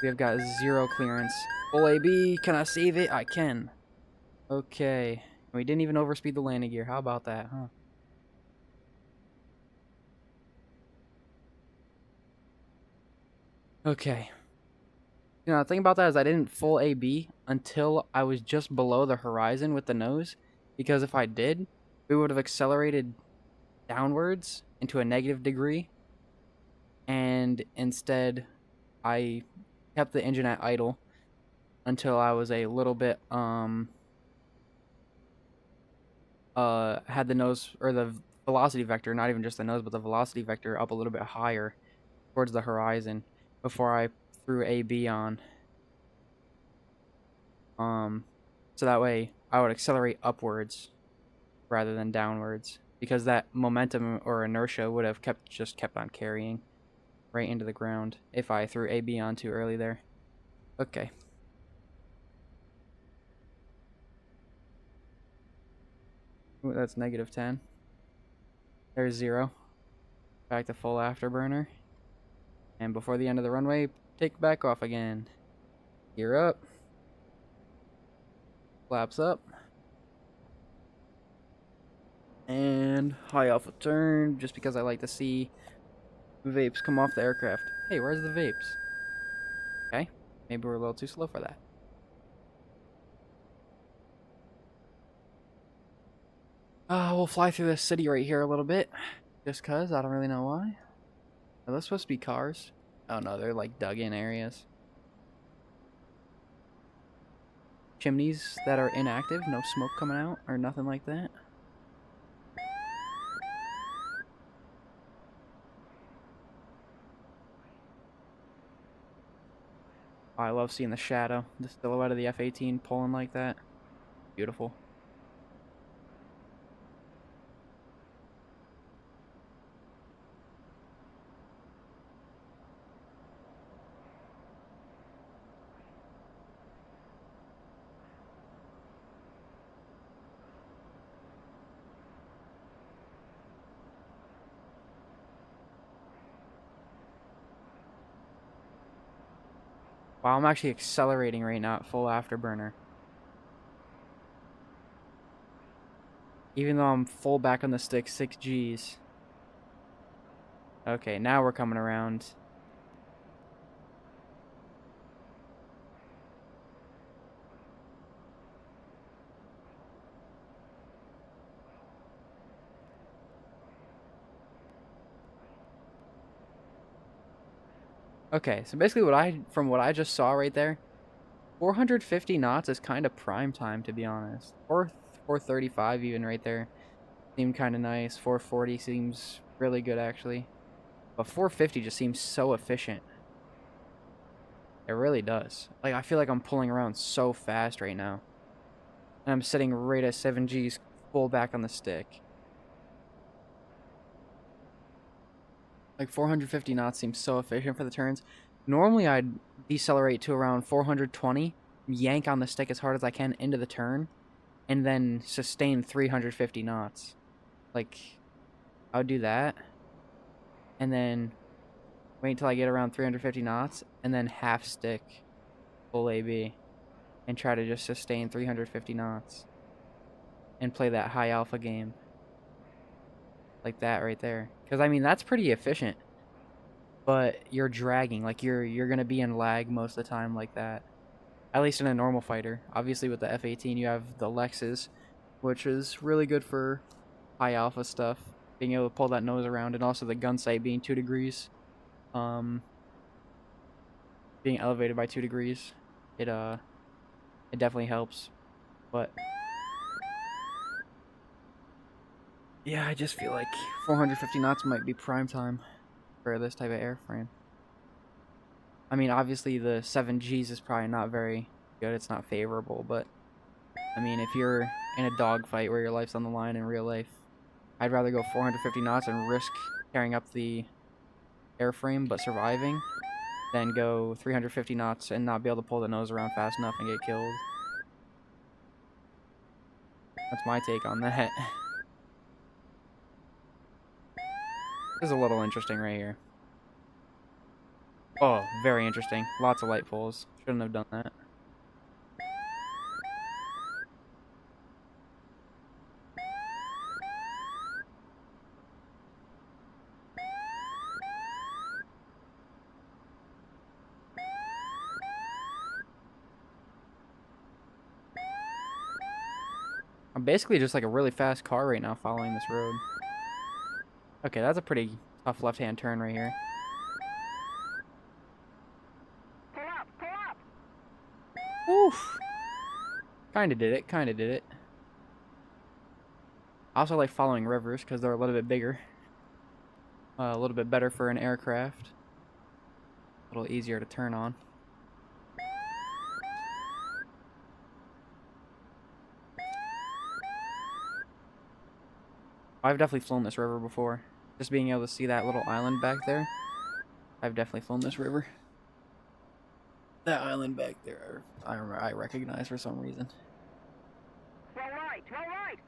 We have got 0 clearance. Full AB, can I save it? I can. Okay. We didn't even overspeed the landing gear. How about that, huh? Okay. You know, the thing about that is I didn't full AB until I was just below the horizon with the nose, because if I did, we would have accelerated downwards into a negative degree, and instead I kept the engine at idle until I was a little bit had the nose, or the velocity vector, not even just the nose but the velocity vector, up a little bit higher towards the horizon before I threw AB on. So that way I would accelerate upwards rather than downwards, because that momentum or inertia would have kept on carrying right into the ground if I threw AB on too early there. Okay. Ooh, that's -10. There's 0. Back to full afterburner. And before the end of the runway, take back off again. Gear up. Flaps up. And high alpha turn, just because I like to see vapes come off the aircraft. Hey, where's the vapes? Okay, maybe we're a little too slow for that. We'll fly through this city right here a little bit. Just cause, I don't really know why. Are those supposed to be cars? Oh no, they're like dug in areas. Chimneys that are inactive, no smoke coming out or nothing like that. Oh, I love seeing the shadow, the silhouette of the F-18 pulling like that. Beautiful. Wow, I'm actually accelerating right now at full afterburner. Even though I'm full back on the stick, 6 Gs. Okay, now we're coming around. Okay, so basically from what I just saw right there, 450 knots is kind of prime time, to be honest. Or 435 even right there. Seemed kind of nice. 440 seems really good, actually. But 450 just seems so efficient. It really does. Like, I feel like I'm pulling around so fast right now. And I'm sitting right at 7 Gs full back on the stick. Like, 450 knots seems so efficient for the turns. Normally, I'd decelerate to around 420, yank on the stick as hard as I can into the turn, and then sustain 350 knots. Like, I would do that, and then wait until I get around 350 knots, and then half stick full AB, and try to just sustain 350 knots, and play that high alpha game. Like that right there. Because, I mean, that's pretty efficient. But you're dragging. Like, you're going to be in lag most of the time like that. At least in a normal fighter. Obviously, with the F-18, you have the Lexus, which is really good for high alpha stuff. Being able to pull that nose around, and also the gun sight being 2 degrees. Being elevated by 2 degrees. It definitely helps. But yeah, I just feel like 450 knots might be prime time for this type of airframe. I mean, obviously the 7 Gs is probably not very good. It's not favorable, but I mean, if you're in a dogfight where your life's on the line in real life, I'd rather go 450 knots and risk tearing up the airframe but surviving than go 350 knots and not be able to pull the nose around fast enough and get killed. That's my take on that. This is a little interesting right here. Oh, very interesting. Lots of light poles. Shouldn't have done that. I'm basically just like a really fast car right now following this road. Okay, that's a pretty tough left-hand turn right here. Pull up, pull up. Oof. Kinda did it, kinda did it. I also like following rivers because they're a little bit bigger. A little bit better for an aircraft. A little easier to turn on. I've definitely flown this river before. Just being able to see that little island back there. I've definitely flown this river. That island back there, I recognize for some reason. Roll right, roll right.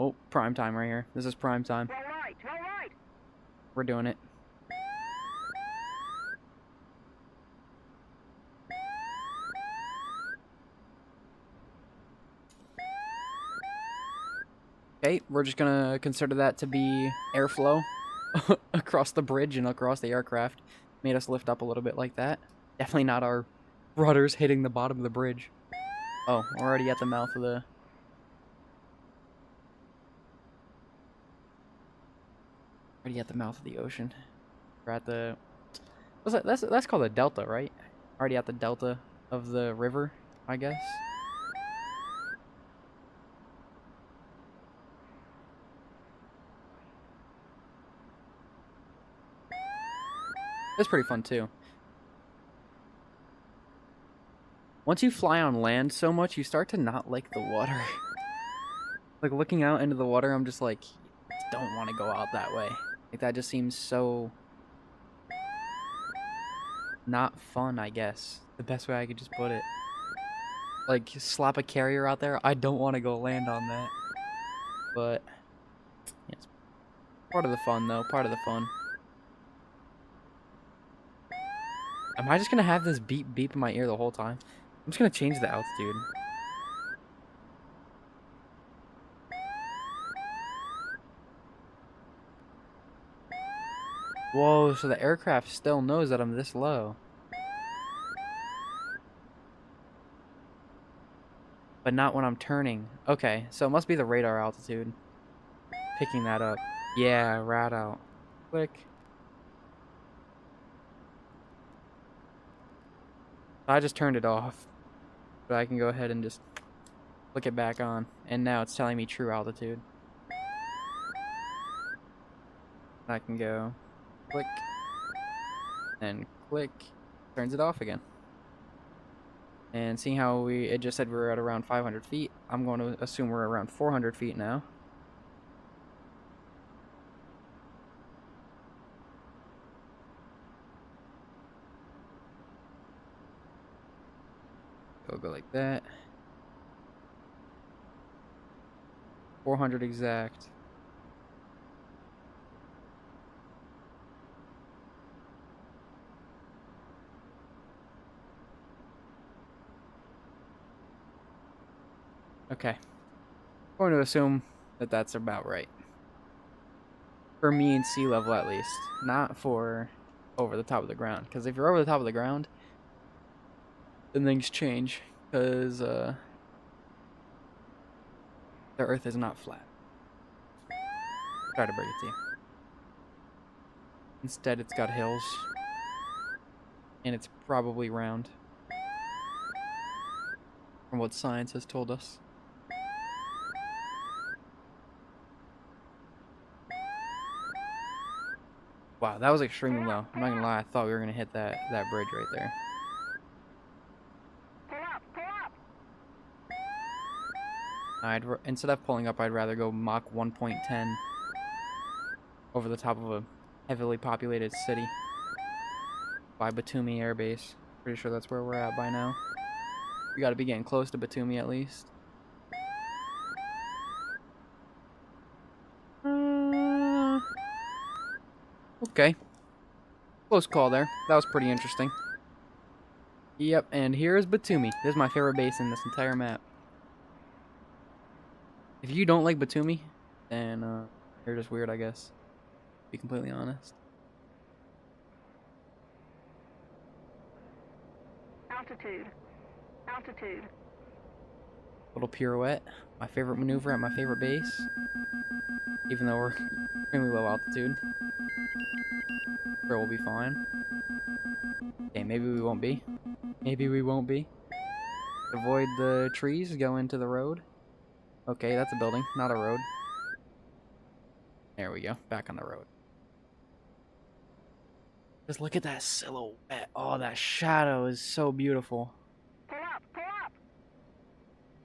Oh, prime time right here. This is prime time. Roll right, roll right. We're doing it. Okay, we're just gonna consider that to be airflow across the bridge and across the aircraft. Made us lift up a little bit like that. Definitely not our rudders hitting the bottom of the bridge. Oh, we're already at the mouth of the... Already at the mouth of the ocean. We're at the... That's called a delta, right? Already at the delta of the river, I guess. That's pretty fun too. Once you fly on land so much, you start to not like the water. Like, looking out into the water, I'm just like, don't want to go out that way. Like, that just seems so not fun, I guess. The best way I could just put it. Like, slap a carrier out there. I don't want to go land on that. But, yeah, it's part of the fun, though. Part of the fun. Am I just going to have this beep beep in my ear the whole time? I'm just going to change the altitude. Whoa, so the aircraft still knows that I'm this low. But not when I'm turning. Okay, so it must be the radar altitude. Picking that up. Yeah, rat out. Click. I just turned it off. But I can go ahead and just click it back on. And now it's telling me true altitude. I can go click and click. Turns it off again. And seeing how it just said we were at around 500 feet, I'm going to assume we're around 400 feet now. Go like that. 400 exact. Okay. I'm going to assume that that's about right. For me and sea level at least. Not for over the top of the ground. Because if you're over the top of the ground, then things change. Because the Earth is not flat. Try to break it to you. Instead, it's got hills. And it's probably round. From what science has told us. Wow, that was extremely low. I'm not gonna lie, I thought we were gonna hit that bridge right there. Instead of pulling up, I'd rather go Mach 1.10 over the top of a heavily populated city by Batumi Air Base. Pretty sure that's where we're at by now. We gotta be getting close to Batumi at least. Okay. Close call there. That was pretty interesting. Yep, and here's Batumi. This is my favorite base in this entire map. If you don't like Batumi, then you're just weird, I guess. To be completely honest. Altitude. Altitude. Little pirouette. My favorite maneuver at my favorite base. Even though we're extremely low altitude. Sure, we'll be fine. Okay, maybe we won't be. Maybe we won't be. Avoid the trees, go into the road. Okay, that's a building, not a road. There we go, back on the road. Just look at that silhouette. Oh, that shadow is so beautiful. Pull up, pull up.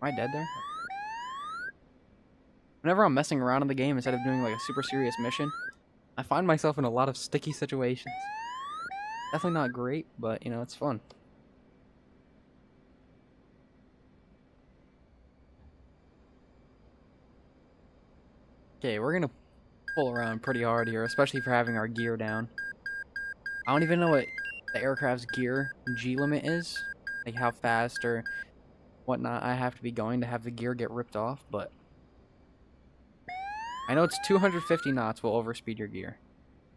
Am I dead there? Whenever I'm messing around in the game instead of doing like a super serious mission, I find myself in a lot of sticky situations. Definitely not great, but you know, it's fun. Okay, we're gonna pull around pretty hard here, especially for having our gear down. I don't even know what the aircraft's gear G limit is, like how fast or whatnot I have to be going to have the gear get ripped off, but I know it's 250 knots will overspeed your gear.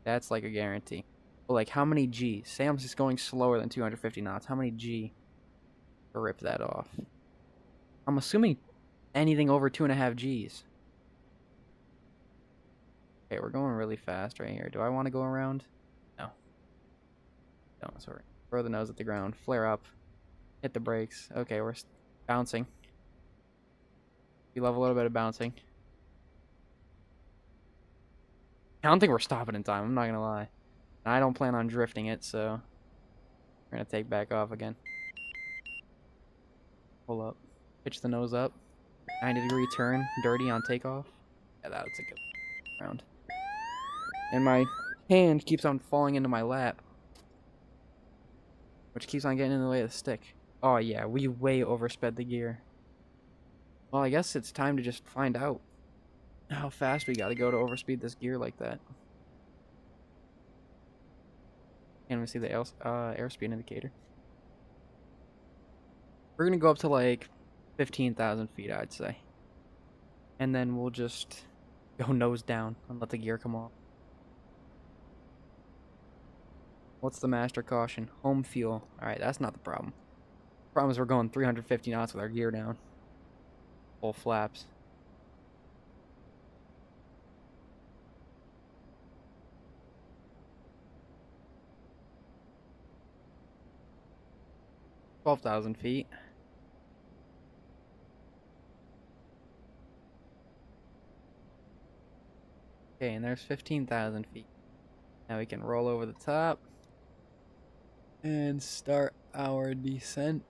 That's like a guarantee. But like how many G? Say I'm just going slower than 250 knots. How many G to rip that off? I'm assuming anything over 2.5 Gs. Okay, we're going really fast right here. Do I want to go around? No. No, sorry. Throw the nose at the ground. Flare up. Hit the brakes. Okay, we're bouncing. We love a little bit of bouncing. I don't think we're stopping in time. I'm not going to lie. And I don't plan on drifting it, so we're going to take back off again. Pull up. Pitch the nose up. 90-degree turn. Dirty on takeoff. Yeah, that's a good round. And my hand keeps on falling into my lap. which keeps on getting in the way of the stick. Oh yeah, we way oversped the gear. Well, I guess it's time to just find out how fast we gotta go to overspeed this gear like that. And we see the airspeed indicator. We're gonna go up to like 15,000 feet, I'd say. And then we'll just go nose down and let the gear come off. What's the master caution? Home fuel. Alright, that's not the problem. The problem is we're going 350 knots with our gear down. Full flaps. $12,000 feet. Okay, and there's 15,000 feet. Now we can roll over the top and start our descent.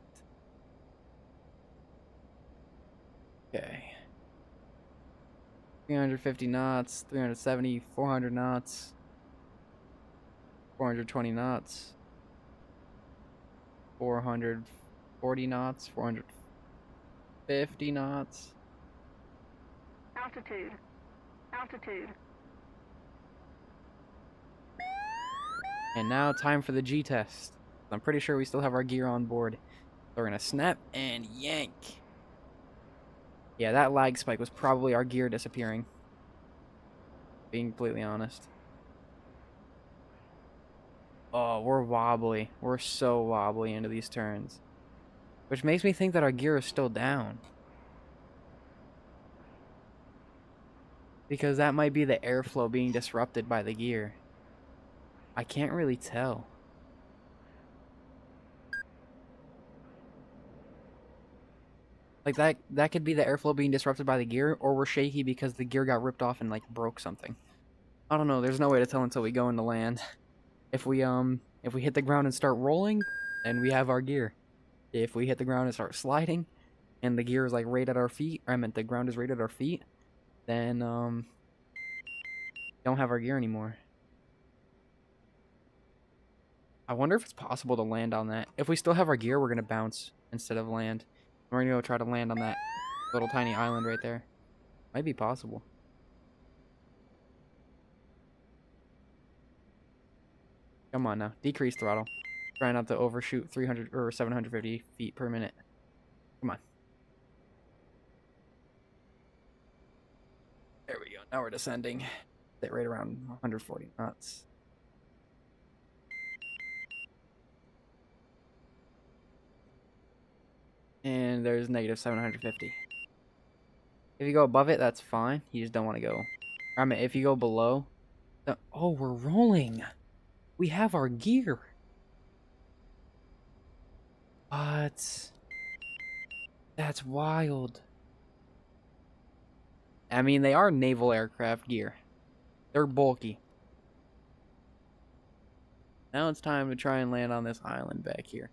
Okay. 350 knots, 370, 400 knots, 420 knots, 440 knots, 450 knots. Altitude. Altitude. And now time for the G test. I'm pretty sure we still have our gear on board. So we're gonna snap and yank. Yeah, that lag spike was probably our gear disappearing. Being completely honest. Oh, we're wobbly. We're so wobbly into these turns. Which makes me think that our gear is still down. Because that might be the airflow being disrupted by the gear. I can't really tell. Like that could be the airflow being disrupted by the gear, or we're shaky because the gear got ripped off and like broke something. I don't know, there's no way to tell until we go into land. If we hit the ground and start rolling, then we have our gear. If we hit the ground and start sliding, and the gear is like right at our feet, or I meant the ground is right at our feet, then don't have our gear anymore. I wonder if it's possible to land on that. If we still have our gear, we're gonna bounce instead of land. We're gonna go try to land on that little tiny island right there. Might be possible. Come on now, decrease throttle. Try not to overshoot 300 or 750 feet per minute. Come on. There we go. Now we're descending. Sit right around 140 knots. And there's negative 750. If you go above it, that's fine. You just don't want to go. I mean, if you go below... Oh, we're rolling! We have our gear! But... That's wild. I mean, they are naval aircraft gear. They're bulky. Now it's time to try and land on this island back here.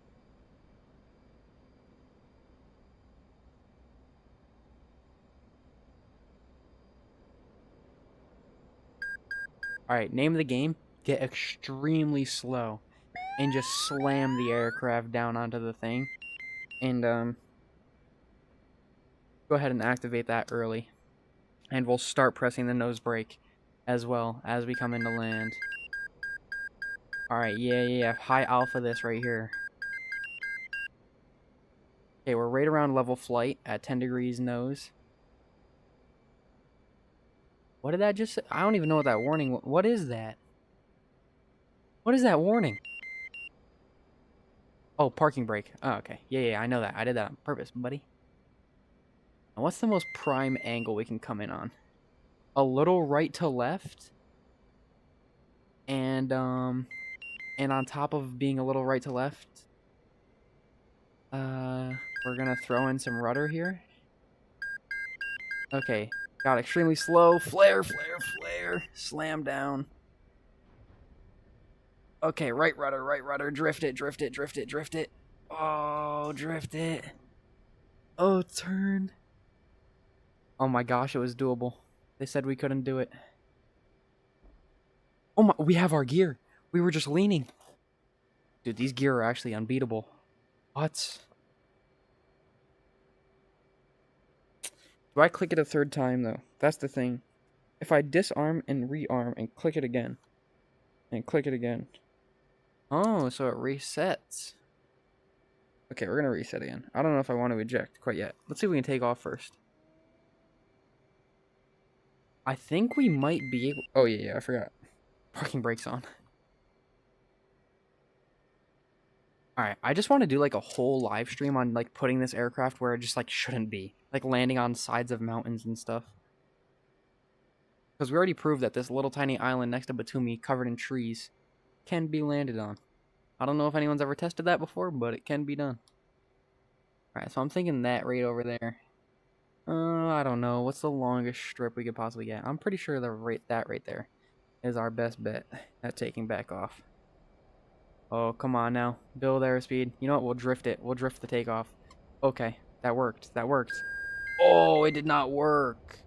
Alright, name of the game, get extremely slow. And just slam the aircraft down onto the thing. And, go ahead and activate that early. And we'll start pressing the nose brake as well as we come into land. Alright, yeah. High alpha this right here. Okay, we're right around level flight at 10 degrees nose. What did that just say? I don't even know what that warning was. What is that? What is that warning? Oh, parking brake. Oh, okay. Yeah, I know that. I did that on purpose, buddy. Now, what's the most prime angle we can come in on? A little right to left. And on top of being a little right to left, we're gonna throw in some rudder here. Okay. Got extremely slow. Flare. Slam down. Okay, right rudder. Drift it. Oh, drift it. Oh, turn. Oh my gosh, it was doable. They said we couldn't do it. Oh my, we have our gear. We were just leaning. Dude, these gear are actually unbeatable. What? Do I click it a third time, though? That's the thing. If I disarm and rearm and click it again, and click it again. Oh, so it resets. Okay, we're going to reset again. I don't know if I want to eject quite yet. Let's see if we can take off first. I think we might be able... Oh, yeah, I forgot. Parking brakes on. Alright, I just want to do, like, a whole live stream on, like, putting this aircraft where it just, like, shouldn't be. Like, landing on sides of mountains and stuff. Because we already proved that this little tiny island next to Batumi, covered in trees, can be landed on. I don't know if anyone's ever tested that before, but it can be done. Alright, so I'm thinking that right over there. I don't know. What's the longest strip we could possibly get? I'm pretty sure that right there is our best bet at taking back off. Oh, come on now. Build airspeed. You know what? We'll drift it. We'll drift the takeoff. Okay, that worked. That worked. Oh, it did not work.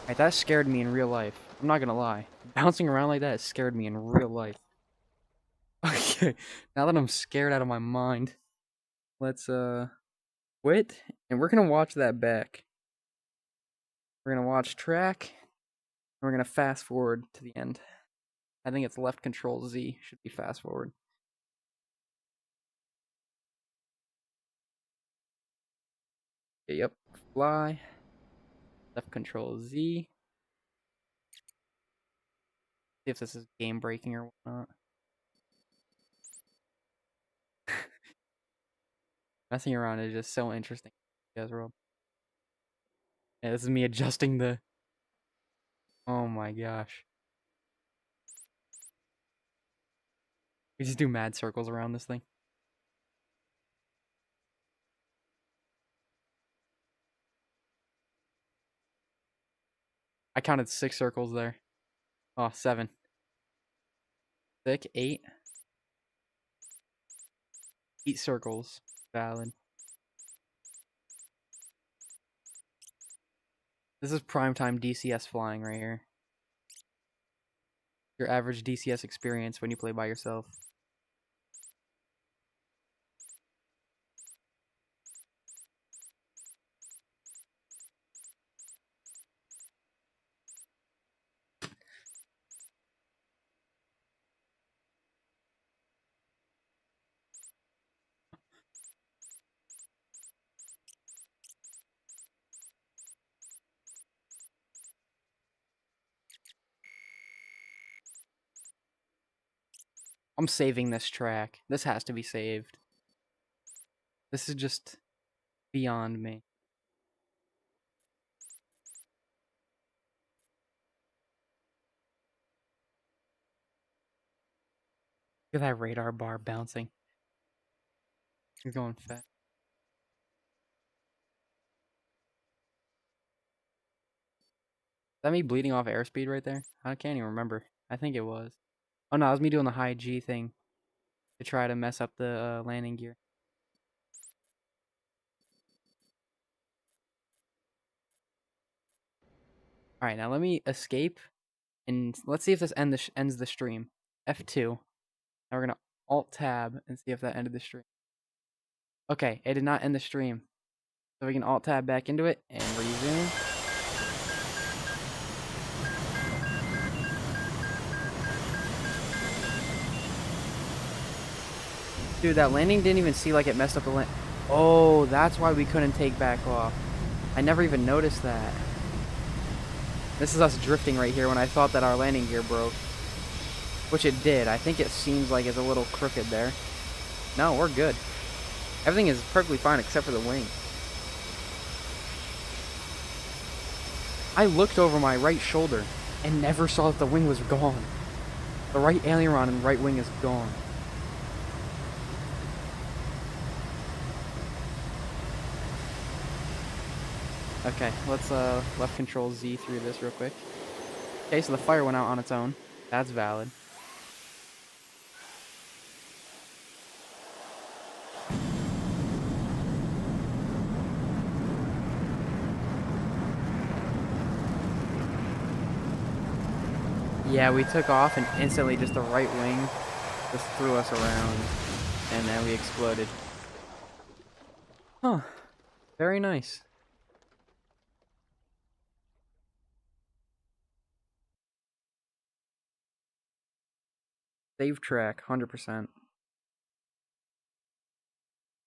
Alright, that scared me in real life. I'm not gonna lie. Bouncing around like that scared me in real life. Okay, now that I'm scared out of my mind, let's, quit, and we're gonna watch that back. We're gonna watch track, and we're gonna fast forward to the end. I think it's left control Z should be fast forward. Okay, yep, fly. Left control Z. See if this is game breaking or whatnot. Messing around is just so interesting. Guys, world. Yeah, this is me adjusting the. Oh my gosh. We just do mad circles around this thing. I counted 6 circles there. Oh, 7. 6, 8. 8 circles. Valid. This is primetime DCS flying right here. Your average DCS experience when you play by yourself. I'm saving this track. This has to be saved. This is just beyond me. Look at that radar bar bouncing. He's going fast. Is that me bleeding off airspeed right there? I can't even remember. I think it was. Oh no, it was me doing the high G thing to try to mess up the landing gear. Alright, now let me escape. And let's see if this ends the stream. F2. Now we're going to Alt-Tab and see if that ended the stream. Okay, it did not end the stream. So we can Alt-Tab back into it and resume. Dude, that landing didn't even see like it messed up the land. Oh, that's why we couldn't take back off. I never even noticed that. This is us drifting right here when I thought that our landing gear broke. Which it did. I think it seems like it's a little crooked there. No, we're good. Everything is perfectly fine except for the wing. I looked over my right shoulder and never saw that the wing was gone. The right aileron and right wing is gone. Okay, let's left control Z through this real quick. Okay, so the fire went out on its own. That's valid. Yeah, we took off and instantly just the right wing just threw us around and then we exploded. Huh. Very nice. Save track, 100%.